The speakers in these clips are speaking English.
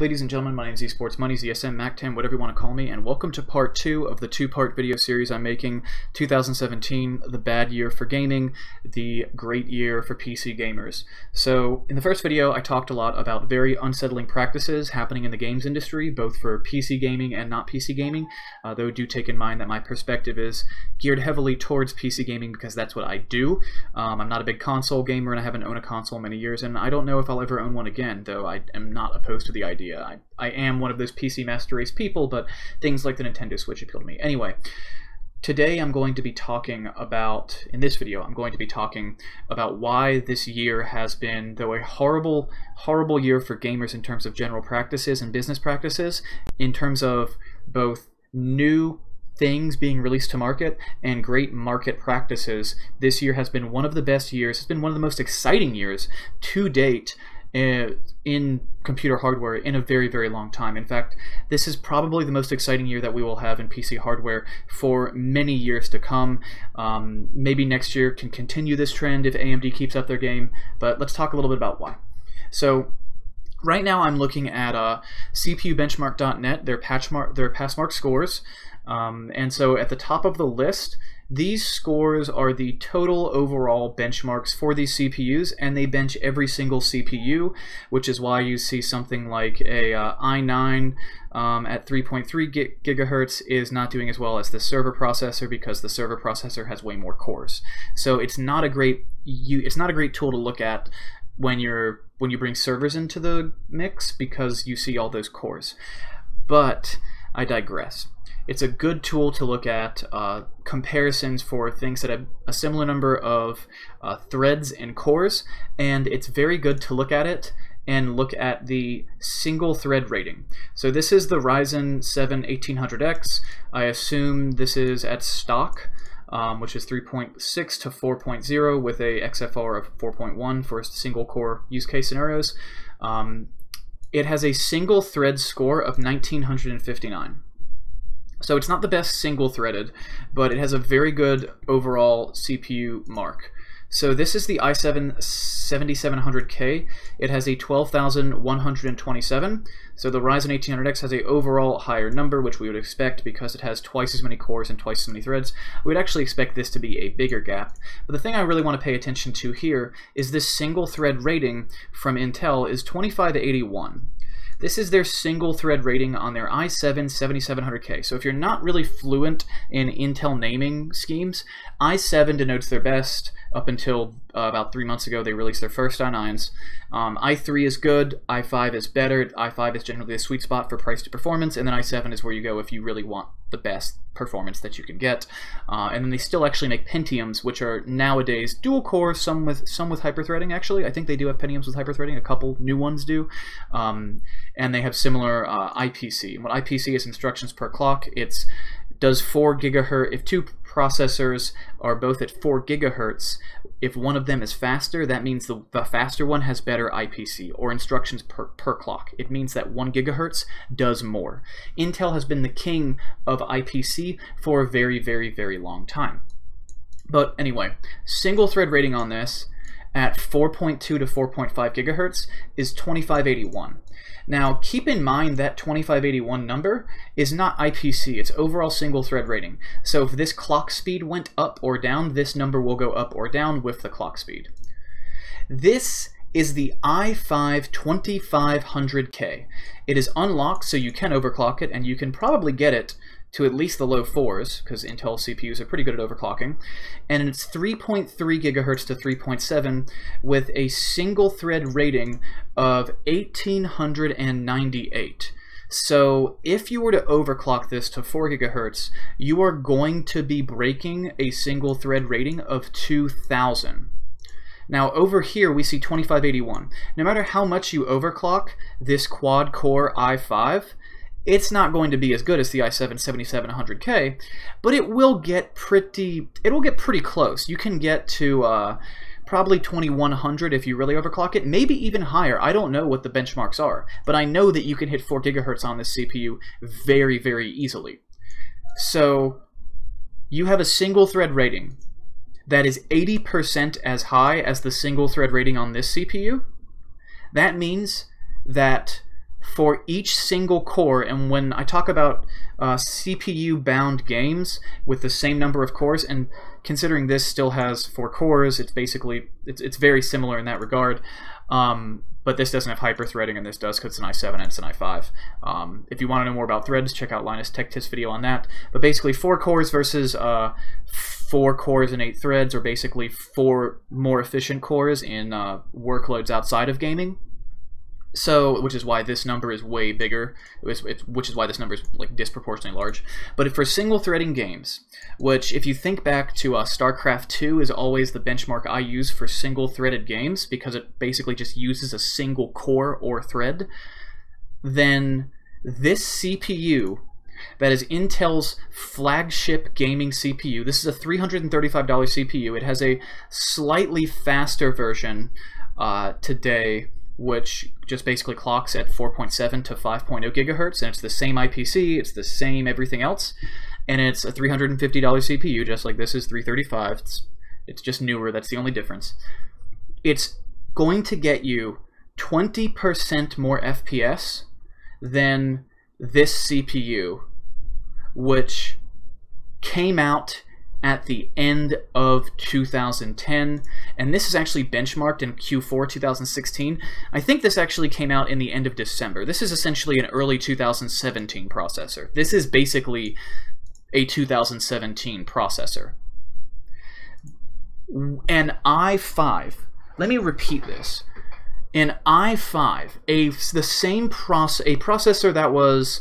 Ladies and gentlemen, my name is Esports Money, ZSM, Mac10, whatever you want to call me, and welcome to part 2 of the 2-part video series I'm making, 2017, the bad year for gaming, the great year for PC gamers. So, in the first video, I talked a lot about very unsettling practices happening in the games industry, both for PC gaming and not PC gaming, though do take in mind that my perspective is geared heavily towards PC gaming because that's what I do. I'm not a big console gamer and I haven't owned a console in many years, and I don't know if I'll ever own one again, though I am not opposed to the idea. I am one of those PC Master Race people, but things like the Nintendo Switch appeal to me. Anyway, today I'm going to be talking about, in this video, I'm going to be talking about why this year has been, though a horrible, horrible year for gamers in terms of general practices and business practices, in terms of both new things being released to market and great market practices. This year has been one of the best years. It's been one of the most exciting years to date in computer hardware in a very, very long time. In fact, this is probably the most exciting year that we will have in PC hardware for many years to come. Maybe next year can continue this trend if AMD keeps up their game, but let's talk a little bit about why. So right now I'm looking at CPUbenchmark.net, their Passmark scores, and so at the top of the list, these scores are the total overall benchmarks for these CPUs, and they bench every single CPU, which is why you see something like a i9 at 3.3 gigahertz is not doing as well as the server processor because the server processor has way more cores. So it's not a great tool to look at when you bring servers into the mix because you see all those cores. But I digress. It's a good tool to look at comparisons for things that have a similar number of threads and cores, and it's very good to look at it and look at the single thread rating. So this is the Ryzen 7 1800X. I assume this is at stock, which is 3.6 to 4.0 with a XFR of 4.1 for single core use case scenarios. It has a single thread score of 1959. So it's not the best single-threaded, but it has a very good overall CPU mark. So this is the i7 7700K. It has a 12,127. So the Ryzen 1800X has a overall higher number, which we would expect because it has twice as many cores and twice as many threads. We would actually expect this to be a bigger gap. But the thing I really want to pay attention to here is this single-thread rating from Intel is 2581. This is their single thread rating on their i7 7700K. So if you're not really fluent in Intel naming schemes, i7 denotes their best. Up until about 3 months ago, they released their first i9s. i3 is good, i5 is better, i5 is generally a sweet spot for price to performance, and then i7 is where you go if you really want the best performance that you can get. And then they still actually make Pentiums, which are nowadays dual core, some with hyperthreading actually. I think they do have Pentiums with hyperthreading, a couple new ones do. And they have similar IPC. And what IPC is, instructions per clock, it does 4 gigahertz. If two processors are both at 4 gigahertz, if one of them is faster, that means the faster one has better IPC, or instructions per clock. It means that 1 gigahertz does more. Intel has been the king of IPC for a very, very, very long time. But anyway, single thread rating on this at 4.2 to 4.5 gigahertz is 2581. Now, keep in mind that 2581 number is not IPC, it's overall single thread rating. So if this clock speed went up or down, this number will go up or down with the clock speed. This is the i5 2500K. It is unlocked, so you can overclock it, and you can probably get it to at least the low 4s, because Intel CPUs are pretty good at overclocking, and it's 3.3 gigahertz to 3.7 with a single thread rating of 1898. So if you were to overclock this to 4 gigahertz, you are going to be breaking a single thread rating of 2000. Now over here we see 2581. No matter how much you overclock this quad-core i5, it's not going to be as good as the i7 7700K, but it will get pretty close. You can get to probably 2100 if you really overclock it, maybe even higher. I don't know what the benchmarks are, but I know that you can hit 4 gigahertz on this CPU very, very easily. So you have a single thread rating that is 80% as high as the single thread rating on this CPU. That means that for each single core, and when I talk about CPU-bound games with the same number of cores, and considering this still has 4 cores, it's basically it's very similar in that regard. But this doesn't have hyper-threading, and this does because it's an i7 and it's an i5. If you want to know more about threads, check out Linus Tech Tips video on that. But basically, 4 cores versus 4 cores and 8 threads, or basically 4 more efficient cores in workloads outside of gaming. So, which is why this number is way bigger, which is why this number is like disproportionately large. But for single-threading games, which if you think back to StarCraft 2 is always the benchmark I use for single-threaded games because it basically just uses a single core or thread, then this CPU, that is Intel's flagship gaming CPU, this is a $335 CPU, it has a slightly faster version today, which just basically clocks at 4.7 to 5.0 gigahertz, and it's the same IPC, it's the same everything else, and it's a $350 CPU, just like this is $335. It's just newer, that's the only difference. It's going to get you 20% more FPS than this CPU, which came out at the end of 2010, and this is actually benchmarked in Q4 2016. I think this actually came out in the end of December. This is essentially an early 2017 processor. This is basically a 2017 processor. An i5, let me repeat this. An i5, a processor that was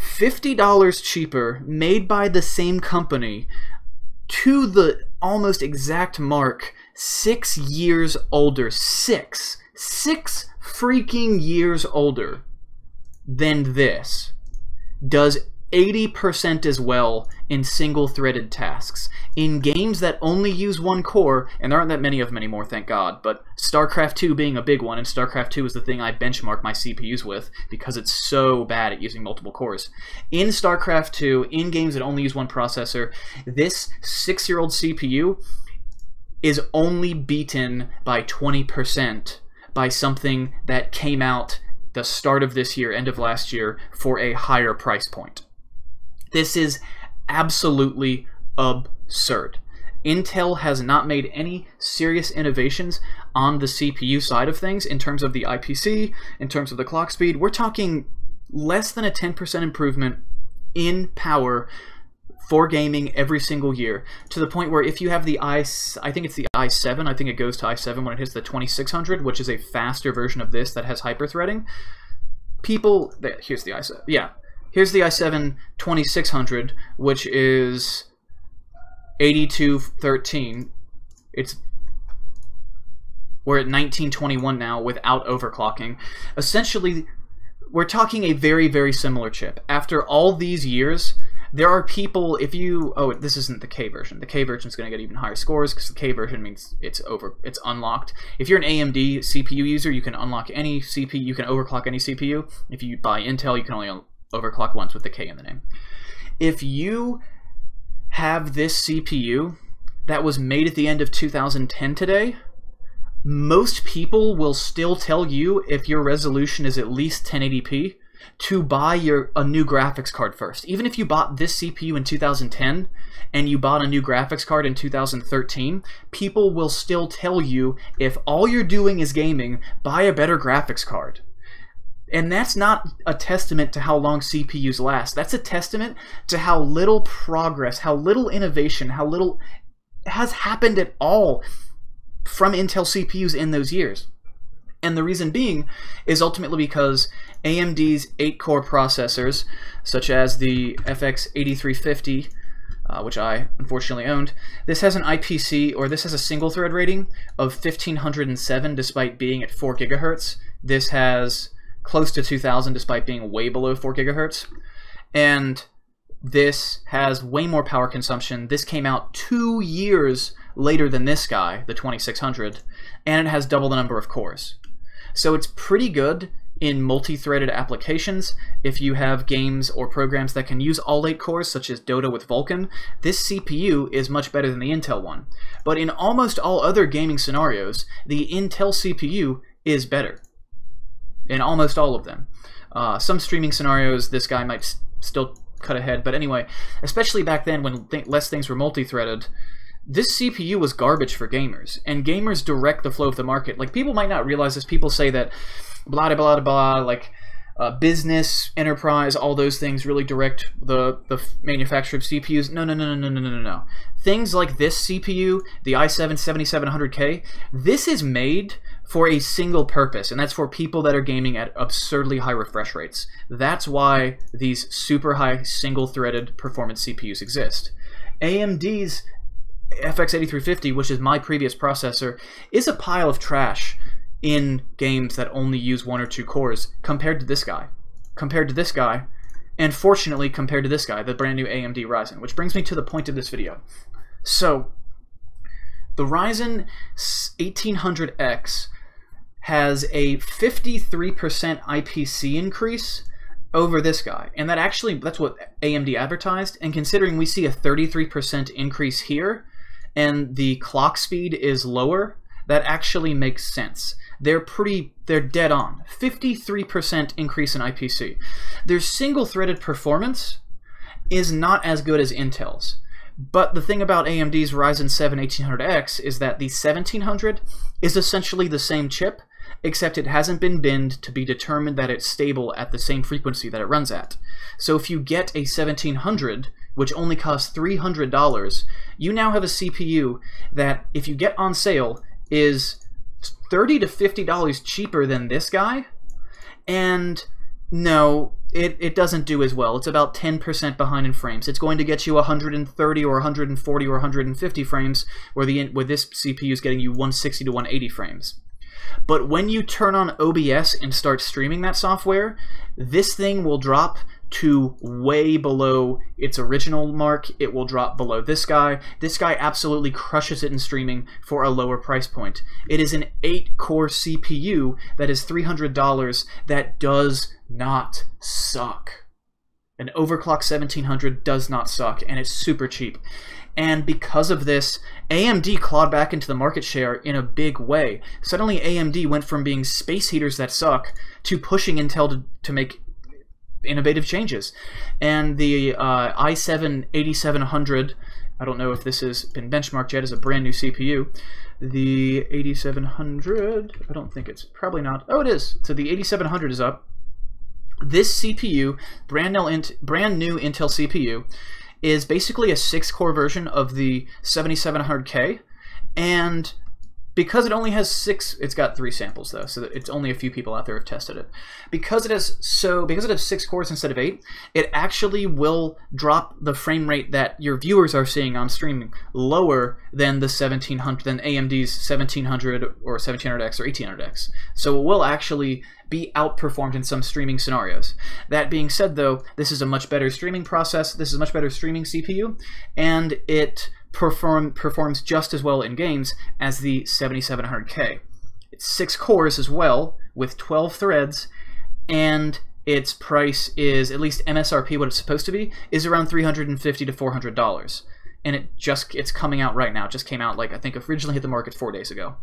$50 cheaper, made by the same company, to the almost exact mark, 6 years older. Six freaking years older than this, does 80% as well in single-threaded tasks. In games that only use 1 core, and there aren't that many of them anymore, thank God, but StarCraft 2 being a big one, and StarCraft 2 is the thing I benchmark my CPUs with because it's so bad at using multiple cores. In StarCraft 2, in games that only use 1 processor, this 6-year-old CPU is only beaten by 20% by something that came out the start of this year, end of last year, for a higher price point. This is absolutely absurd. Intel has not made any serious innovations on the CPU side of things in terms of the IPC, in terms of the clock speed. We're talking less than a 10% improvement in power for gaming every single year, to the point where if you have the I think it's the i7, I think it goes to i7 when it hits the 2600, which is a faster version of this that has hyper-threading. Here's the i7, yeah. Here's the i7 2600, which is 8213. We're at 1921 now without overclocking. Essentially, we're talking a very, very similar chip. After all these years, there are people, if you, this isn't the K version. The K version is going to get even higher scores because the K version means it's unlocked. If you're an AMD CPU user, you can unlock any CPU, you can overclock any CPU. If you buy Intel, you can only overclock once with the K in the name. If you have this CPU that was made at the end of 2010 today, most people will still tell you, if your resolution is at least 1080p, to buy a new graphics card first. Even if you bought this CPU in 2010 and you bought a new graphics card in 2013, people will still tell you, if all you're doing is gaming, buy a better graphics card. And that's not a testament to how long CPUs last. That's a testament to how little progress, how little innovation, how little has happened at all from Intel CPUs in those years. And the reason being is ultimately because AMD's 8-core processors, such as the FX 8350, which I unfortunately owned, this has an IPC, or this has a single-thread rating of 1507 despite being at 4 gigahertz. This has close to 2000 despite being way below 4 gigahertz. And this has way more power consumption. This came out 2 years later than this guy, the 2600, and it has double the number of cores. So it's pretty good in multi-threaded applications. If you have games or programs that can use all 8 cores, such as Dota with Vulkan, this CPU is much better than the Intel one. But in almost all other gaming scenarios, the Intel CPU is better. In almost all of them. Some streaming scenarios, this guy might still cut ahead, but anyway, especially back then when less things were multi-threaded, this CPU was garbage for gamers, and gamers direct the flow of the market. Like, people might not realize this. People say that blah blah blah blah, like business, enterprise, all those things really direct the manufacturer of CPUs. No. Things like this CPU, the i7-7700K, this is made for a single purpose, and that's for people that are gaming at absurdly high refresh rates. That's why these super high single-threaded performance CPUs exist. AMD's FX8350, which is my previous processor, is a pile of trash in games that only use 1 or 2 cores compared to this guy. And fortunately compared to this guy, the brand new AMD Ryzen, which brings me to the point of this video. So, the Ryzen 1800X has a 53% IPC increase over this guy, and that's what AMD advertised, and considering we see a 33% increase here, and the clock speed is lower, that actually makes sense. They're dead on. 53% increase in IPC. Their single-threaded performance is not as good as Intel's. But the thing about AMD's Ryzen 7 1800X is that the 1700 is essentially the same chip, except it hasn't been binned to be determined that it's stable at the same frequency that it runs at. So if you get a 1700, which only costs $300, you now have a CPU that, if you get on sale, is $30 to $50 cheaper than this guy, and no, it doesn't do as well. It's about 10% behind in frames. It's going to get you 130 or 140 or 150 frames, where this CPU is getting you 160 to 180 frames. But when you turn on OBS and start streaming that software, this thing will drop to way below its original mark. It will drop below this guy. This guy absolutely crushes it in streaming for a lower price point. It is an 8-core CPU that is $300 that does not suck. An overclock 1700 does not suck, and it's super cheap. And because of this, AMD clawed back into the market share in a big way. Suddenly AMD went from being space heaters that suck to pushing Intel to make innovative changes. And the i7-8700, I don't know if this has been benchmarked yet as a brand new CPU. The 8700, I don't think it's, probably not. Oh, it is. So the 8700 is up. This CPU, brand new Intel CPU, is basically a 6-core version of the 7700K, and because it only has 6, it's got 3 samples though, so it's only a few people out there have tested it. Because it has 6 cores instead of 8, it actually will drop the frame rate that your viewers are seeing on streaming lower than the 1700, than AMD's 1700 or 1700X or 1800X. So it will actually be outperformed in some streaming scenarios. That being said though, this is a much better streaming process, this is a much better streaming CPU, and it performs just as well in games as the 7700K. It's 6 cores as well, with 12 threads, and its price is, at least MSRP, what it's supposed to be, is around $350 to $400. And it's coming out right now. It just came out, like, I think originally hit the market 4 days ago.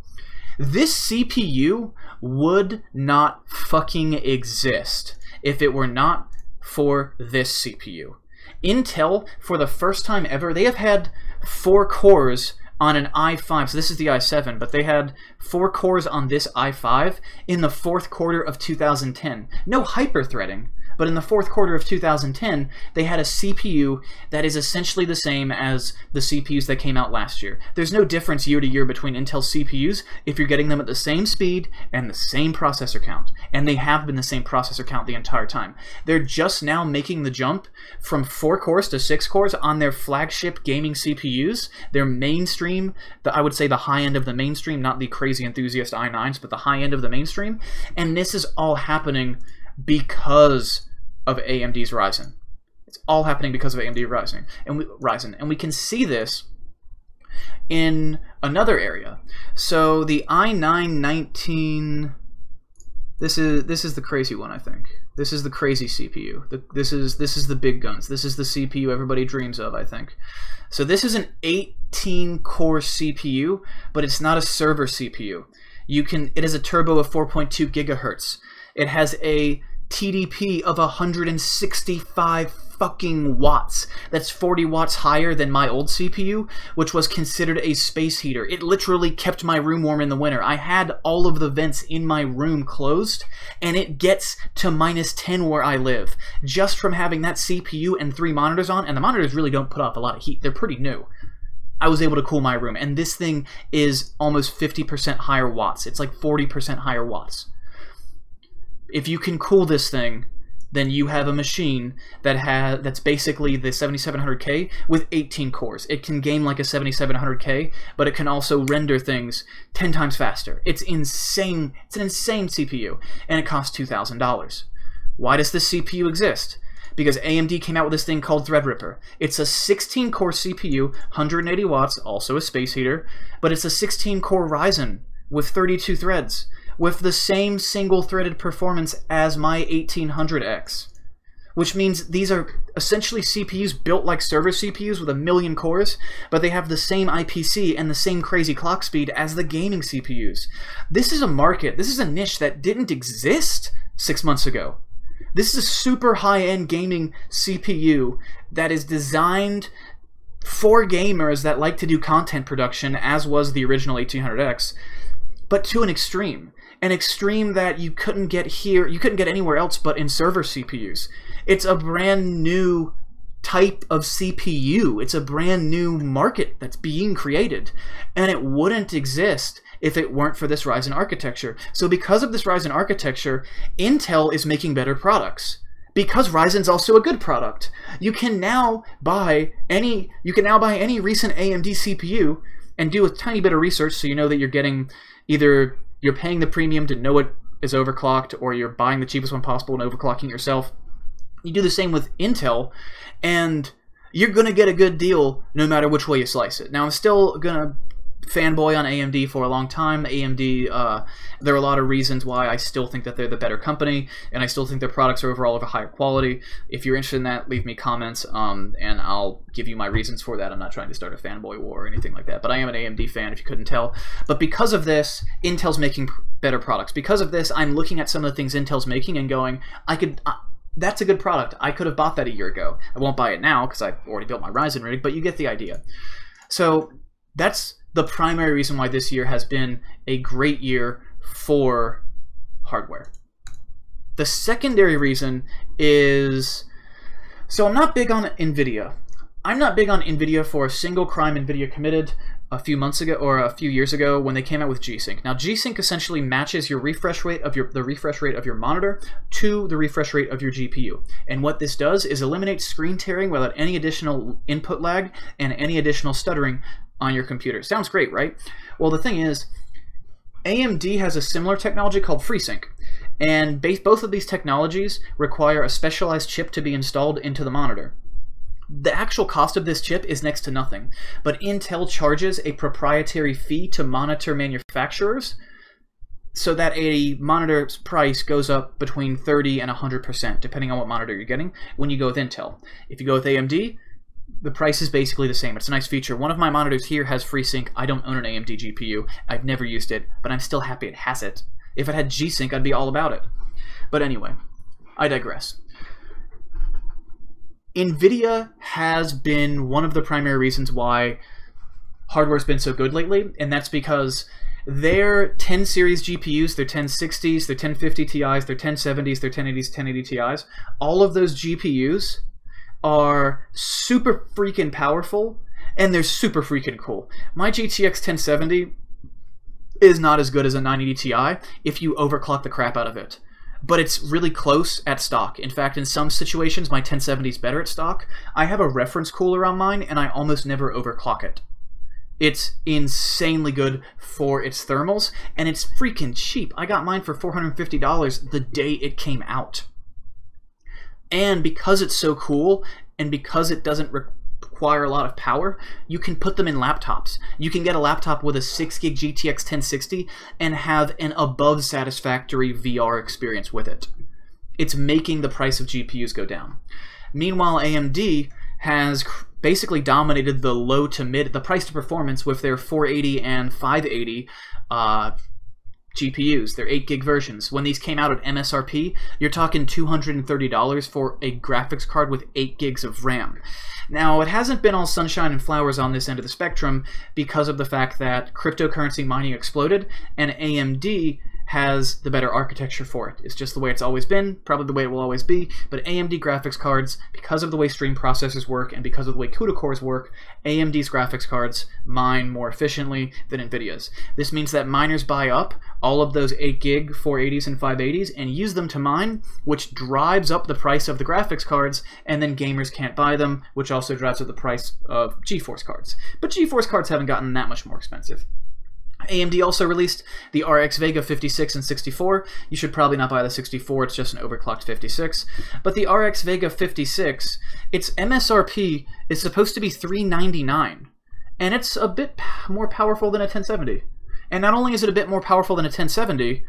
This CPU would not fucking exist if it were not for this CPU. Intel, for the first time ever, they have had 4 cores on an i5, so this is the i7, but they had 4 cores on this i5 in the 4th quarter of 2010. No hyper-threading, but in the 4th quarter of 2010, they had a CPU that is essentially the same as the CPUs that came out last year. There's no difference year to year between Intel CPUs if you're getting them at the same speed and the same processor count. And they have been the same processor count the entire time. They're just now making the jump from 4 cores to 6 cores on their flagship gaming CPUs, their mainstream, I would say the high end of the mainstream, not the crazy enthusiast i9s, but the high end of the mainstream. And this is all happening because of AMD's Ryzen. It's all happening because of AMD Ryzen. And we can see this in another area. So the i9-19, this is the crazy one, I think. This is the crazy CPU. This is the big guns. This is the CPU everybody dreams of, I think. So this is an 18-core CPU, but it's not a server CPU. It has a turbo of 4.2 gigahertz. It has a TDP of 165 fucking watts. That's 40 watts higher than my old CPU, which was considered a space heater. It literally kept my room warm in the winter. I had all of the vents in my room closed, and it gets to -10 where I live, just from having that CPU and 3 monitors on, and the monitors really don't put off a lot of heat. They're pretty new. I was able to cool my room, and this thing is almost 50% higher watts. It's like 40% higher watts. If you can cool this thing, then you have a machine that's basically the 7700K with 18 cores. It can game like a 7700K, but it can also render things 10 times faster. It's insane. It's an insane CPU, and it costs $2,000. Why does this CPU exist? Because AMD came out with this thing called Threadripper. It's a 16-core CPU, 180 watts, also a space heater, but it's a 16-core Ryzen with 32 threads, with the same single-threaded performance as my 1800X. Which means these are essentially CPUs built like server CPUs with 1,000,000 cores, but they have the same IPC and the same crazy clock speed as the gaming CPUs. This is a market, this is a niche that didn't exist 6 months ago. This is a super high-end gaming CPU that is designed for gamers that like to do content production, as was the original 1800X, but to an extreme. An extreme that you couldn't get here, you couldn't get anywhere else but in server CPUs. It's a brand new type of CPU. It's a brand new market that's being created, and it wouldn't exist if it weren't for this Ryzen architecture. So because of this Ryzen architecture, Intel is making better products. Because Ryzen's also a good product. You can now buy any recent AMD CPU and do a tiny bit of research so you know that you're getting either you're paying the premium to know it is overclocked, or you're buying the cheapest one possible and overclocking yourself. You do the same with Intel, and you're going to get a good deal no matter which way you slice it. Now, I'm still going to fanboy on AMD for a long time. AMD, there are a lot of reasons why I still think that they're the better company, and I still think their products are overall of a higher quality. If you're interested in that, leave me comments, and I'll give you my reasons for that. I'm not trying to start a fanboy war or anything like that, but I am an AMD fan, if you couldn't tell. But because of this, Intel's making better products. Because of this, I'm looking at some of the things Intel's making and going, that's a good product. I could have bought that a year ago. I won't buy it now because I've already built my Ryzen rig, but you get the idea. So that's the primary reason why this year has been a great year for hardware. The secondary reason is, so I'm not big on NVIDIA. I'm not big on NVIDIA for a single crime NVIDIA committed a few months ago or a few years ago when they came out with G-Sync. Now, G-Sync essentially matches your refresh rate of the refresh rate of your monitor to the refresh rate of your GPU. And what this does is eliminate screen tearing without any additional input lag and any additional stuttering on your computer. Sounds great, right? Well, the thing is, AMD has a similar technology called FreeSync, and both of these technologies require a specialized chip to be installed into the monitor. The actual cost of this chip is next to nothing, but Intel charges a proprietary fee to monitor manufacturers so that a monitor's price goes up between 30 and 100%, depending on what monitor you're getting when you go with Intel. If you go with AMD, the price is basically the same. It's a nice feature. One of my monitors here has FreeSync. I don't own an AMD GPU. I've never used it, but I'm still happy it has it. If it had G-Sync, I'd be all about it. But anyway, I digress. NVIDIA has been one of the primary reasons why hardware's been so good lately, and that's because their 10 series GPUs, their 1060s, their 1050 Ti's, their 1070s, their 1080s, 1080 Ti's, all of those GPUs are super freaking powerful, and they're super freaking cool. My GTX 1070 is not as good as a 980 Ti if you overclock the crap out of it, but it's really close at stock. In fact, in some situations, my 1070 is better at stock. I have a reference cooler on mine, and I almost never overclock it. It's insanely good for its thermals, and it's freaking cheap. I got mine for $450 the day it came out. And because it's so cool, and because it doesn't require a lot of power, you can put them in laptops. You can get a laptop with a 6 gig GTX 1060 and have an above satisfactory VR experience with it. It's making the price of GPUs go down. Meanwhile, AMD has basically dominated the low to mid, the price to performance with their 480 and 580 GPUs. They're 8 gig versions. When these came out at MSRP, you're talking $230 for a graphics card with 8 gigs of RAM. Now, it hasn't been all sunshine and flowers on this end of the spectrum because of the fact that cryptocurrency mining exploded and AMD has the better architecture for it. It's just the way it's always been, probably the way it will always be, but AMD graphics cards, because of the way stream processors work and because of the way CUDA cores work, AMD's graphics cards mine more efficiently than NVIDIA's. This means that miners buy up all of those 8 gig 480s and 580s and use them to mine, which drives up the price of the graphics cards, and then gamers can't buy them, which also drives up the price of GeForce cards. But GeForce cards haven't gotten that much more expensive. AMD also released the RX Vega 56 and 64. You should probably not buy the 64, it's just an overclocked 56. But the RX Vega 56, its MSRP is supposed to be $399, and it's a bit more powerful than a 1070. And not only is it a bit more powerful than a 1070,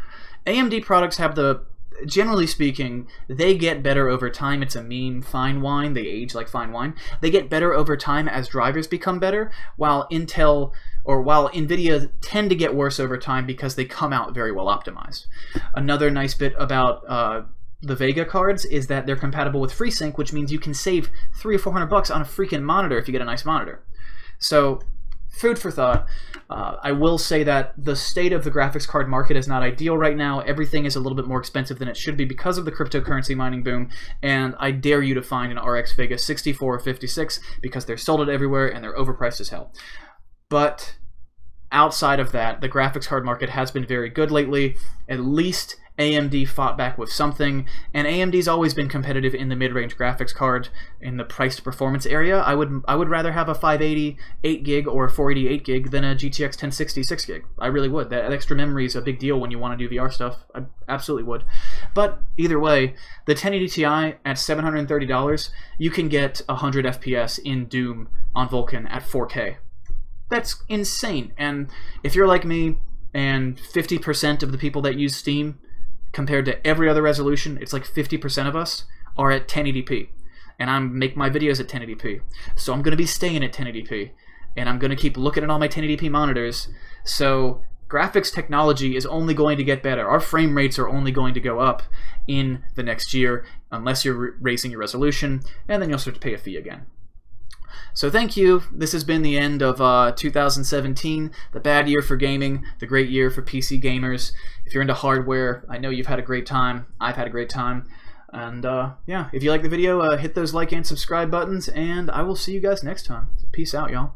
AMD products have the, generally speaking, they get better over time. It's a meme, fine wine, they age like fine wine. They get better over time as drivers become better, while NVIDIA tend to get worse over time because they come out very well optimized. Another nice bit about the Vega cards is that they're compatible with FreeSync, which means you can save $300 or $400 on a freaking monitor if you get a nice monitor. So, food for thought. I will say that the state of the graphics card market is not ideal right now. Everything is a little bit more expensive than it should be because of the cryptocurrency mining boom, and I dare you to find an RX Vega 64 or 56 because they're sold out everywhere and they're overpriced as hell. But outside of that, the graphics card market has been very good lately. At least AMD fought back with something, and AMD's always been competitive in the mid-range graphics card in the price to performance area. I would rather have a 580 8 gig or a 480 8 gig than a GTX 1060 6 gig. I really would. That extra memory is a big deal when you want to do VR stuff. I absolutely would. But either way, the 1080 Ti at $730, you can get 100 FPS in Doom on Vulkan at 4K. That's insane. And if you're like me and 50% of the people that use Steam, compared to every other resolution, it's like 50% of us are at 1080p. And I make my videos at 1080p. So I'm going to be staying at 1080p. And I'm going to keep looking at all my 1080p monitors. So graphics technology is only going to get better. Our frame rates are only going to go up in the next year, unless you're raising your resolution, and then you'll start to pay a fee again. So thank you. This has been the end of 2017, the bad year for gaming, the great year for PC gamers. If you're into hardware, I know you've had a great time. I've had a great time. And yeah, if you like the video, hit those like and subscribe buttons, and I will see you guys next time. Peace out, y'all.